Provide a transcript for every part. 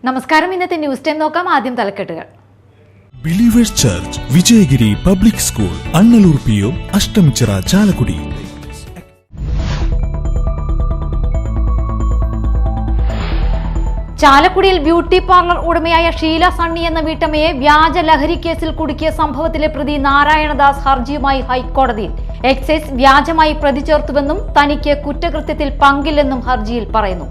നമസ്കാരം. ഇന്നത്തെ news time നോക്കാം. ആദ്യം തലക്കെട്ടുകൾ. Believers church Vijayagiri public school Annallur PO Ashtamichira Chalakudy. ചാലക്കുടിയിൽ ബ്യൂട്ടി പാർലർ ഉടമയായ ഷീല സണ്ണി എന്ന വീട്ടമ്മയെ വ്യാജ ലഹരി കേസിൽ കുടുക്കിയ സംഭവത്തിലെ പ്രതി നാരായണദാസ് ഹർജിയുമായി ഹൈക്കോടതിയിൽ. എക്സൈസ് വ്യാജമായി പ്രതി ചേർത്തുവെന്നും തനിക്ക് കുറ്റകൃത്യത്തിൽ പങ്കില്ലെന്നും ഹർജിയിൽ പറയുന്നു.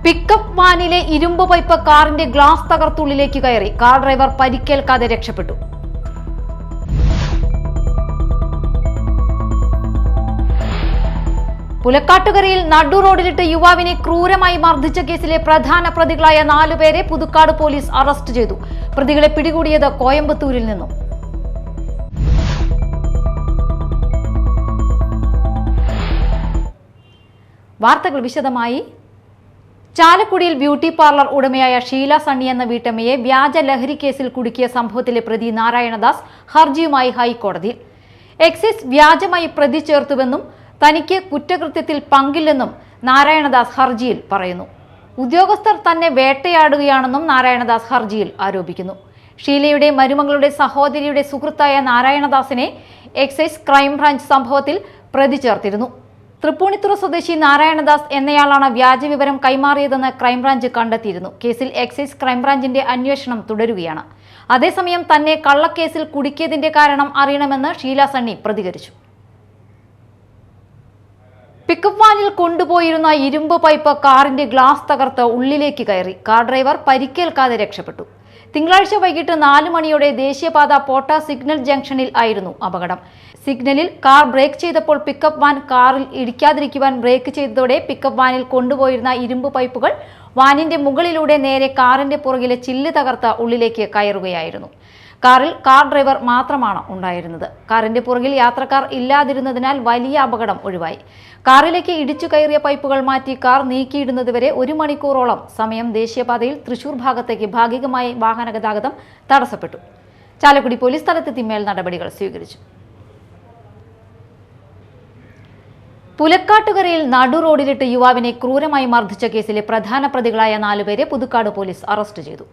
പിക്കപ്പ് വാനിലെ ഇരുമ്പ് പൈപ്പ് കാറിന്റെ ഗ്ലാസ് തകർത്തുള്ളിലേക്ക് കയറി. കാർ ഡ്രൈവർ പരിക്കേൽക്കാതെ രക്ഷപ്പെട്ടു. പുലക്കാട്ടുകരയിൽ നടു റോഡിലിട്ട് യുവാവിനെ ക്രൂരമായി മർദ്ദിച്ച കേസിലെ പ്രധാന പ്രതികളായ 4 പേരെ പുതുക്കാട് പോലീസ് അറസ്റ്റ് ചെയ്തു. പ്രതികളെ പിടികൂടിയത് കോയമ്പത്തൂരിൽ നിന്നും. വാർത്തകൾ വിശദമായി. ചാലക്കുടിയിൽ ബ്യൂട്ടി പാർലർ ഉടമയായ ഷീല സണ്ണി എന്ന വീട്ടമ്മയെ വ്യാജ ലഹരി കേസിൽ കുടുക്കിയ സംഭവത്തിലെ പ്രതി നാരായണദാസ് ഹർജിയുമായി ഹൈക്കോടതിയിൽ. എക്സൈസ് വ്യാജമായി പ്രതി ചേർത്തുവെന്നും തനിക്ക് കുറ്റകൃത്യത്തിൽ പങ്കില്ലെന്നും നാരായണദാസ് ഹർജിയിൽ പറയുന്നു. ഉദ്യോഗസ്ഥർ തന്നെ വേട്ടയാടുകയാണെന്നും നാരായണദാസ് ഹർജിയിൽ ആരോപിക്കുന്നു. ഷീലയുടെ മരുമകളുടെ സഹോദരിയുടെ സുഹൃത്തായ നാരായണദാസിനെ എക്സൈസ് ക്രൈംബ്രാഞ്ച് സംഭവത്തിൽ പ്രതി ചേർത്തിരുന്നു. തൃപ്പൂണിത്തുറ സ്വദേശി നാരായണദാസ് എന്നയാളാണ് വ്യാജ വിവരം കൈമാറിയതെന്ന് ക്രൈംബ്രാഞ്ച് കണ്ടെത്തിയിരുന്നു. കേസിൽ എക്സൈസ് ക്രൈംബ്രാഞ്ചിന്റെ അന്വേഷണം തുടരുകയാണ്. അതേസമയം തന്നെ കള്ളക്കേസിൽ കുടുക്കിയതിന്റെ കാരണം അറിയണമെന്ന് ഷീല സണ്ണി പ്രതികരിച്ചു. പിക്കപ്പ് വാനിൽ കൊണ്ടുപോയിരുന്ന ഇരുമ്പ് പൈപ്പ് കാറിന്റെ ഗ്ലാസ് തകർത്ത് ഉള്ളിലേക്ക് കയറി. കാർ ഡ്രൈവർ പരിക്കേൽക്കാതെ രക്ഷപ്പെട്ടു. തിങ്കളാഴ്ച വൈകിട്ട് 4 മണിയോടെ ദേശീയപാത പോട്ട സിഗ്നൽ ജംഗ്ഷനിൽ ആയിരുന്നു അപകടം. സിഗ്നലിൽ കാർ ബ്രേക്ക് ചെയ്തപ്പോൾ പിക്കപ്പ് വാൻ കാറിൽ ഇടിക്കാതിരിക്കുവാൻ ബ്രേക്ക് ചെയ്തതോടെ പിക്കപ്പ് വാനിൽ കൊണ്ടുപോയിരുന്ന ഇരുമ്പ് പൈപ്പുകൾ വാനിന്റെ മുകളിലൂടെ നേരെ കാറിന്റെ പുറകിലെ ചില്ല് തകർത്ത് ഉള്ളിലേക്ക് കയറുകയായിരുന്നു. കാറിൽ കാർ ഡ്രൈവർ മാത്രമാണ് ഉണ്ടായിരുന്നത്. കാറിന്റെ പുറകിൽ യാത്രക്കാർ ഇല്ലാതിരുന്നതിനാൽ വലിയ അപകടം ഒഴിവായി. കാറിലേക്ക് ഇടിച്ചു കയറിയ പൈപ്പുകൾ മാറ്റി കാർ നീക്കിയിടുന്നതുവരെ 1 മണിക്കൂറോളം സമയം ദേശീയപാതയിൽ തൃശൂർ ഭാഗത്തേക്ക് ഭാഗികമായി വാഹന ഗതാഗതം തടസ്സപ്പെട്ടു. ചാലക്കുടി പോലീസ് സ്ഥലത്തെത്തി മേൽ നടപടികൾ സ്വീകരിച്ചു. പുലക്കാട്ടുകരയിൽ നടു റോഡിലിട്ട് യുവാവിനെ ക്രൂരമായി മർദ്ദിച്ച കേസിലെ പ്രധാന പ്രതികളായ 4 പേരെ പുതുക്കാട് പോലീസ് അറസ്റ്റ് ചെയ്തു.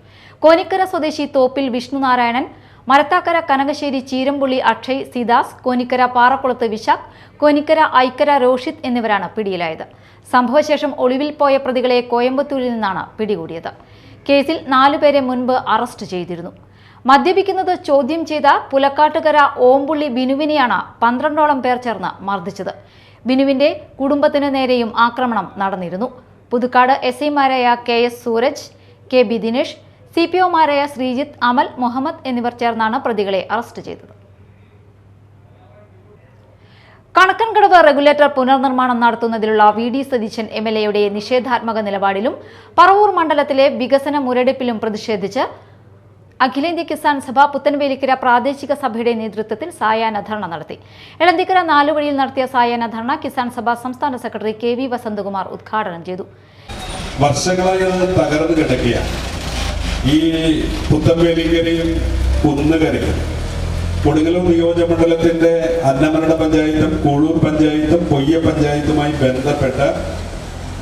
കോനിക്കര സ്വദേശി തോപ്പിൽ വിഷ്ണുനാരായണൻ, മരത്താക്കര കനകശ്ശേരി ചീരമ്പുള്ളി അക്ഷയ് സിദാസ്, കോനിക്കര പാറക്കുളത്ത് വിശാഖ്, കോനിക്കര ഐക്കര രോഷിത് എന്നിവരാണ് പിടിയിലായത്. സംഭവശേഷം ഒളിവിൽ പോയ പ്രതികളെ കോയമ്പത്തൂരിൽ നിന്നാണ് പിടികൂടിയത്. കേസിൽ 4 പേരെ മുൻപ് അറസ്റ്റ് ചെയ്തിരുന്നു. മദ്യപിക്കുന്നത് ചോദ്യം ചെയ്ത പുലക്കാട്ടുകര ഓമ്പുള്ളി ബിനുവിനെയാണ് 12ഓളം പേർ ചേർന്ന് മർദ്ദിച്ചത്. ബിനുവിന്റെ കുടുംബത്തിനു നേരെയും ആക്രമണം നടന്നിരുന്നു. പുതുക്കാട് SIമാരായ KS സൂരജ്, KB ദിനേഷ്, CPOമാരായ ശ്രീജിത്ത്, അമൽ, മുഹമ്മദ് എന്നിവർ ചേർന്നാണ് പ്രതികളെ അറസ്റ്റ് ചെയ്തത്. കണക്കൻകടവ് റെഗുലേറ്റർ പുനർനിർമ്മാണം നടത്തുന്നതിലുള്ള VD സതീശൻ MLAയുടെ നിഷേധാത്മക നിലപാടിലും പറവൂർ മണ്ഡലത്തിലെ വികസന മുരടിപ്പിലും പ്രതിഷേധിച്ച് അഖിലേന്ത്യാ കിസാൻ സഭ പുത്തൻവേലിക്കര പ്രാദേശിക സഭയുടെ നേതൃത്വത്തിൽ സായാഹ്ന ധർണ നടത്തി. എളന്തിക്കര 4 വഴിയിൽ നടത്തിയ സായാഹ്ന ധർണ കിസാൻ സഭ സംസ്ഥാന സെക്രട്ടറി KV വസന്തകുമാർ ഉദ്ഘാടനം ചെയ്തു. വർഷങ്ങളായി തകർന്നു കിടക്കുക ഈ പുത്തൻവേലിക്കരയും കുന്നുകരയും കൊടുങ്ങല്ലൂർ നിയോജകമണ്ഡലത്തിന്റെ അന്നമനട പഞ്ചായത്തും കൂഴൂർ പഞ്ചായത്തും പൊയ്യ പഞ്ചായത്തുമായി ബന്ധപ്പെട്ട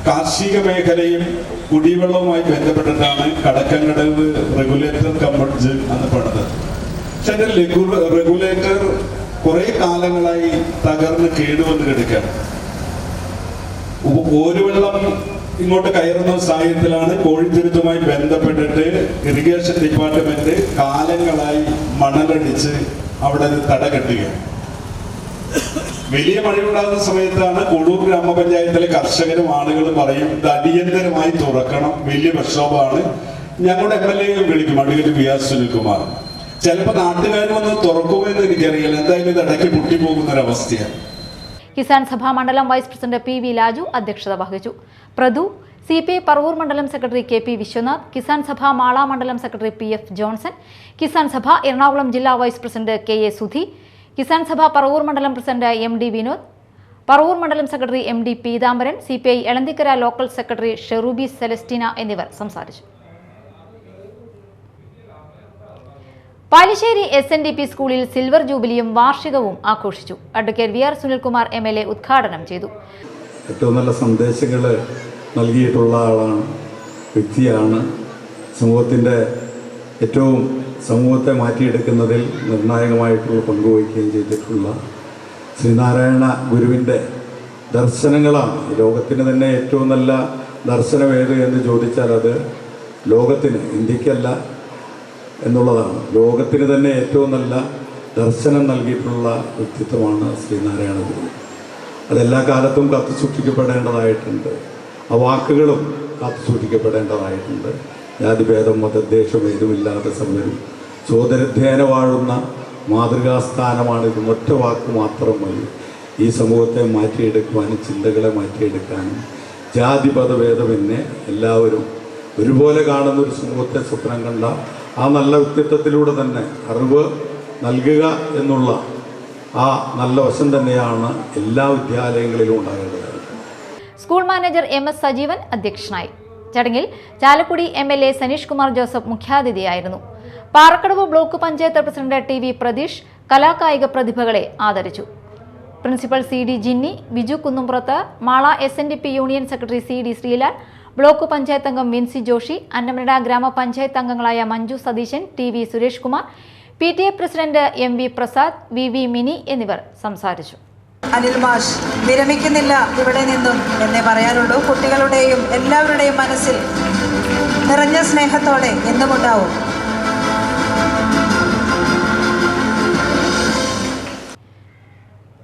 കാർഷിക മേഖലയും കുടിവെള്ളവുമായി ബന്ധപ്പെട്ടിട്ടാണ് കടക്കൻകടവ് റെഗുലേറ്റർ കമ്പഡ്ജ് അന്ന് പണിത്. പക്ഷെ അതിന്റെ റെഗുലേറ്റർ കുറെ കാലങ്ങളായി തകർന്ന് കേടുവന്ന് കിടക്കുകയാണ്. ഓരുവെള്ളം ഇങ്ങോട്ട് കയറുന്ന സാഹചര്യത്തിലാണ് കോഴിത്തുരുത്തുമായി ബന്ധപ്പെട്ടിട്ട് ഇറിഗേഷൻ ഡിപ്പാർട്ട്മെന്റ് കാലങ്ങളായി മണലടിച്ച് അവിടെ തടകെട്ടുകയാണ്. വലിയ മഴയുണ്ടാകുന്ന സമയത്താണ് കൊടൂർ ഗ്രാമപഞ്ചായത്തിലെ കർഷകരും ആളുകളും പറയും ഇത് അടിയന്തരമായി തുറക്കണം, വലിയ പ്രക്ഷോഭമാണ്. ഞങ്ങളുടെ MLA വിളിക്കും, അഡ്വക്കേറ്റ് VR സുനിൽകുമാർ. ചിലപ്പോൾ നാട്ടുകാർ വന്ന് തുറക്കുമെന്ന് എനിക്കറിയില്ല. എന്തായാലും ഇത് ഇടയ്ക്ക് പൊട്ടിപ്പോകുന്നൊരവസ്ഥയാണ്. കിസാൻ സഭാ മണ്ഡലം വൈസ് പ്രസിഡന്റ് PV ലാജു അധ്യക്ഷത വഹിച്ചു. പ്രധു, CPI പറവൂർ മണ്ഡലം സെക്രട്ടറി KP വിശ്വനാഥ്, കിസാൻ സഭ മാള മണ്ഡലം secretary PF Johnson, Kisan Sabha Ernakulam ജില്ലാ vice president KA Sudhi, Kisan Sabha Paravur മണ്ഡലം പ്രസിഡന്റ് MD വിനോദ്, പറവൂർ മണ്ഡലം secretary MD Peethambaran, CPI Elanthikkara local secretary Sherubi Celestina എന്നിവർ സംസാരിച്ചു. പാലിശ്ശേരി SNDP സ്കൂളിൽ സിൽവർ ജൂബിലിയും വാർഷികവും ആഘോഷിച്ചു. അഡ്വക്കേറ്റ് VR സുനിൽകുമാർ MLA ഉദ്ഘാടനം ചെയ്തു. ഏറ്റവും നല്ല സന്ദേശങ്ങൾ നൽകിയിട്ടുള്ള ആളാണ്, വ്യക്തിയാണ്. സമൂഹത്തെ മാറ്റിയെടുക്കുന്നതിൽ നിർണായകമായിട്ടുള്ള പങ്കുവഹിക്കുകയും ചെയ്തിട്ടുള്ള ശ്രീനാരായണ ഗുരുവിൻ്റെ ദർശനങ്ങളാണ്. ലോകത്തിന് തന്നെ ഏറ്റവും നല്ല ദർശനം ഏത് എന്ന് ചോദിച്ചാൽ അത് ലോകത്തിന്, ഇന്ത്യക്കല്ല എന്നുള്ളതാണ്. ലോകത്തിന് തന്നെ ഏറ്റവും നല്ല ദർശനം നൽകിയിട്ടുള്ള വ്യക്തിത്വമാണ് ശ്രീനാരായണ ഗുരു. അതെല്ലാ കാലത്തും കാത്തുസൂക്ഷിക്കപ്പെടേണ്ടതായിട്ടുണ്ട്. ആ വാക്കുകളും കാത്തുസൂക്ഷിക്കപ്പെടേണ്ടതായിട്ടുണ്ട്. ജാതിഭേദം മതദ്വേഷം ഏതുമില്ലാതെ സർവരും സോദരധ്യേന വാഴുന്ന മാതൃകാസ്ഥാനമാണിത്. ഒറ്റ വാക്ക് മാത്രം മതി ഈ സമൂഹത്തെ മാറ്റിയെടുക്കുവാനും ചിന്തകളെ മാറ്റിയെടുക്കാനും. ജാതിപദഭേദമെന്നെ എല്ലാവരും ഒരുപോലെ കാണുന്ന ഒരു സമൂഹത്തെ സ്വപ്നം കണ്ട ആ നല്ല വ്യക്തിത്വത്തിലൂടെ തന്നെ അറിവ് നൽകുക എന്നുള്ള ആ നല്ല വശം തന്നെയാണ് എല്ലാ വിദ്യാലയങ്ങളിലും ഉണ്ടാകേണ്ടത്. സ്കൂൾ മാനേജർ MS സജീവൻ അധ്യക്ഷനായി. ചടങ്ങിൽ ചാലക്കുടി MLA സനീഷ് കുമാർ ജോസഫ് മുഖ്യാതിഥിയായിരുന്നു. Parakkadavu block panchayat president TV Pratheesh കലാകായിക പ്രതിഭകളെ ആദരിച്ചു. Principal CD Jinni, Biju Kunnumpurathu, Mala SNDP union secretary CD Sreelal, block panchayat അംഗം വിൻസി ജോഷി, അന്നമനട ഗ്രാമപഞ്ചായത്ത് അംഗങ്ങളായ Manju Satheesan, TV Suresh Kumar, PTA president MV Prasad, VV Mini എന്നിവർ സംസാരിച്ചു. അനിൽ മാഷ് വിരമിക്കുന്നില്ല ഇവിടെ നിന്നും എന്നേ പറയാനുള്ളൂ. കുട്ടികളുടെയും എല്ലാവരുടെയും മനസ്സിൽ നിറഞ്ഞ സ്നേഹത്തോടെ എന്നും ഉണ്ടാവും.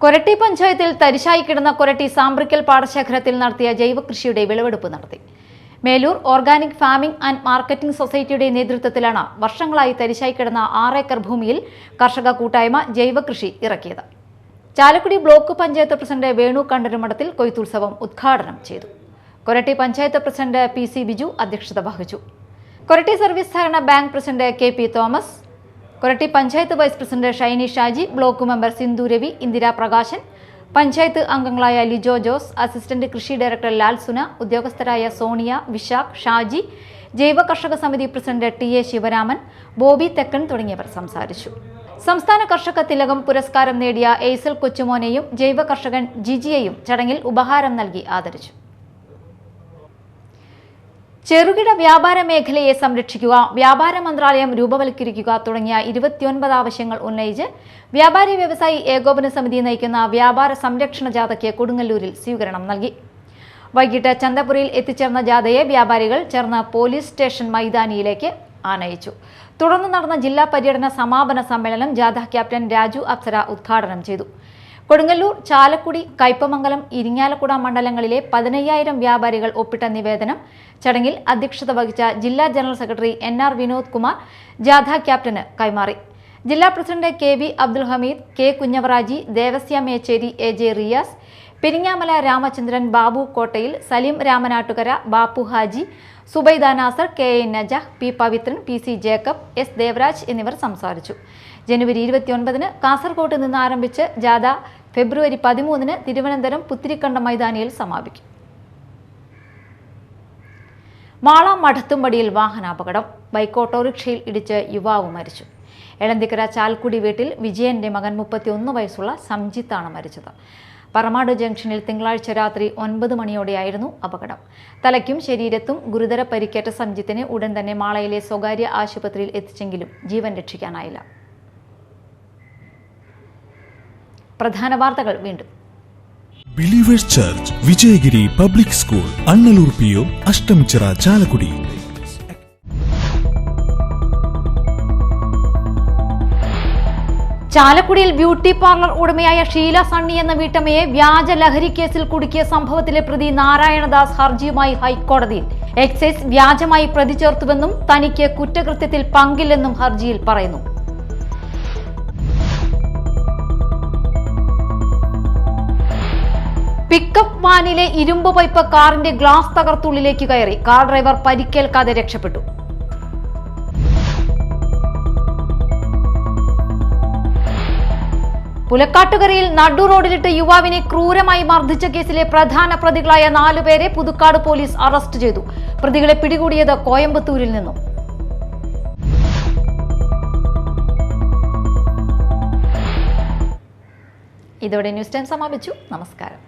കൊരട്ടി പഞ്ചായത്തിൽ തരിശായി കിടന്ന കൊരട്ടി സാമ്പ്രിക്കൽ പാടശേഖരത്തിൽ നടത്തിയ ജൈവകൃഷിയുടെ വിളവെടുപ്പ് നടത്തി. Melur organic farming and marketing സൊസൈറ്റിയുടെ നേതൃത്വത്തിലാണ് വർഷങ്ങളായി തരിശായി കിടന്ന 6 ഏക്കർ ഭൂമിയിൽ കർഷക കൂട്ടായ്മ ജൈവകൃഷി ഇറക്കിയത്. ചാലക്കുടി ബ്ലോക്ക് പഞ്ചായത്ത് പ്രസിഡന്റ് വേണു കണ്ടരുമഠത്തിൽ കൊയ്ത്തുത്സവം ഉദ്ഘാടനം ചെയ്തു. കൊരട്ടി പഞ്ചായത്ത് പ്രസിഡന്റ് PC ബിജു അധ്യക്ഷത വഹിച്ചു. കൊരട്ടി സർവീസ് സഹകരണ bank president KP Thomas, Koratty panchayat vice president Shiny Shaji, block member Sindhu Ravi, Indira Prakashan, panchayat അംഗങ്ങളായ ലിജോ ജോസ്, അസിസ്റ്റന്റ് കൃഷി ഡയറക്ടർ ലാൽ സുന, ഉദ്യോഗസ്ഥരായ സോണിയ, വിശാഖ്, ഷാജി, ജൈവ കർഷക സമിതി പ്രസിഡന്റ് TA ശിവരാമൻ, ബോബി തെക്കൻ തുടങ്ങിയവർ സംസാരിച്ചു. സംസ്ഥാന കർഷക തിലകം പുരസ്കാരം നേടിയ എയ്സൽ കൊച്ചുമോനെയും ജൈവ കർഷകൻ ജിജിയെയും ചടങ്ങിൽ ഉപഹാരം നൽകി ആദരിച്ചു. ചെറുകിട വ്യാപാര മേഖലയെ സംരക്ഷിക്കുക, വ്യാപാര മന്ത്രാലയം രൂപവൽക്കരിക്കുക തുടങ്ങിയ 29 ആവശ്യങ്ങൾ ഉന്നയിച്ച് വ്യാപാരി വ്യവസായി ഏകോപന സമിതി നയിക്കുന്ന വ്യാപാര സംരക്ഷണ ജാഥയ്ക്ക് കൊടുങ്ങല്ലൂരിൽ സ്വീകരണം നൽകി. വൈകിട്ട് ചന്തപുരയിൽ എത്തിച്ചേർന്ന ജാഥയെ വ്യാപാരികൾ ചേർന്ന് പോലീസ് സ്റ്റേഷൻ മൈതാനിയിലേക്ക് ആനയിച്ചു. തുടർന്ന് നടന്ന ജില്ലാ പര്യടന സമാപന സമ്മേളനം ജാഥ ക്യാപ്റ്റൻ രാജു അപ്സര ഉദ്ഘാടനം ചെയ്തു. കൊടുങ്ങല്ലൂർ, ചാലക്കുടി, കയ്പമംഗലം, ഇരിങ്ങാലക്കുട മണ്ഡലങ്ങളിലെ 15,000 വ്യാപാരികൾ ഒപ്പിട്ട നിവേദനം ചടങ്ങിൽ അധ്യക്ഷത വഹിച്ച ജില്ലാ general secretary NR Vinod Kumar ജാഥ ക്യാപ്റ്റന് കൈമാറി. ജില്ലാ president KV Abdul Hameed, K Kunjavaraji, Devasya Mechery, AJ Riyas, Peringamala Ramachandran, Babu Kottayil, Saleem Ramanattukara, Bappu Haji, Subaida Nasar, KA Najah, P Pavithran, PC Jacob, S Devaraj എന്നിവർ സംസാരിച്ചു. ജനുവരി 29-ന് കാസർകോട്ട് നിന്ന് ആരംഭിച്ച് ജാഥ ഫെബ്രുവരി 13-ന് തിരുവനന്തപുരം പുത്തിരിക്കണ്ട മൈതാനിയിൽ സമാപിക്കും. മാള മഠത്തുംപടിയിൽ വാഹനാപകടം. ബൈക്ക് ഓട്ടോറിക്ഷയിൽ ഇടിച്ച് യുവാവ് മരിച്ചു. എളന്തിക്കര ചാൽക്കുടി വീട്ടിൽ വിജയന്റെ മകൻ 31 വയസ്സുള്ള സംജിത്താണ് മരിച്ചത്. പറമാട് ജംഗ്ഷനിൽ തിങ്കളാഴ്ച രാത്രി 9 മണിയോടെയായിരുന്നു അപകടം. തലയ്ക്കും ശരീരത്തും ഗുരുതര പരിക്കേറ്റ സംജിത്തിനെ ഉടൻ തന്നെ മാളയിലെ സ്വകാര്യ ആശുപത്രിയിൽ എത്തിച്ചെങ്കിലും ജീവൻ രക്ഷിക്കാനായില്ല. പ്രധാന വാർത്തകൾ വീണ്ടും. Believers church Vijayagiri public school, Annallur PO, Ashtamichira, Chalakudy. ചാലക്കുടിയിൽ ബ്യൂട്ടി പാർലർ ഉടമയായ ഷീല സണ്ണി എന്ന വീട്ടമ്മയെ വ്യാജ ലഹരി കേസിൽ കുടുക്കിയ സംഭവത്തിലെ പ്രതി നാരായണദാസ് ഹർജിയുമായി ഹൈക്കോടതിയിൽ. എക്സൈസ് വ്യാജമായി പ്രതി ചേർത്തുവെന്നും തനിക്ക് കുറ്റകൃത്യത്തിൽ പങ്കില്ലെന്നും ഹർജിയിൽ പറയുന്നു. പിക്കപ്പ് വാനിലെ ഇരുമ്പ് പൈപ്പ് കാറിന്റെ ഗ്ലാസ് തകർത്തുള്ളിലേക്ക് കയറി. കാർ ഡ്രൈവർ പരിക്കേൽക്കാതെ രക്ഷപ്പെട്ടു. പുലക്കാട്ടുകരയിൽ നടു റോഡിലിട്ട് യുവാവിനെ ക്രൂരമായി മർദ്ദിച്ച കേസിലെ പ്രധാന പ്രതികളായ 4 പേരെ പുതുക്കാട് പോലീസ് അറസ്റ്റ് ചെയ്തു. പ്രതികളെ പിടികൂടിയത് കോയമ്പത്തൂരിൽ നിന്നും. ഇതോടെ ന്യൂസ് ടൈം സമാപിച്ചു. നമസ്കാരം.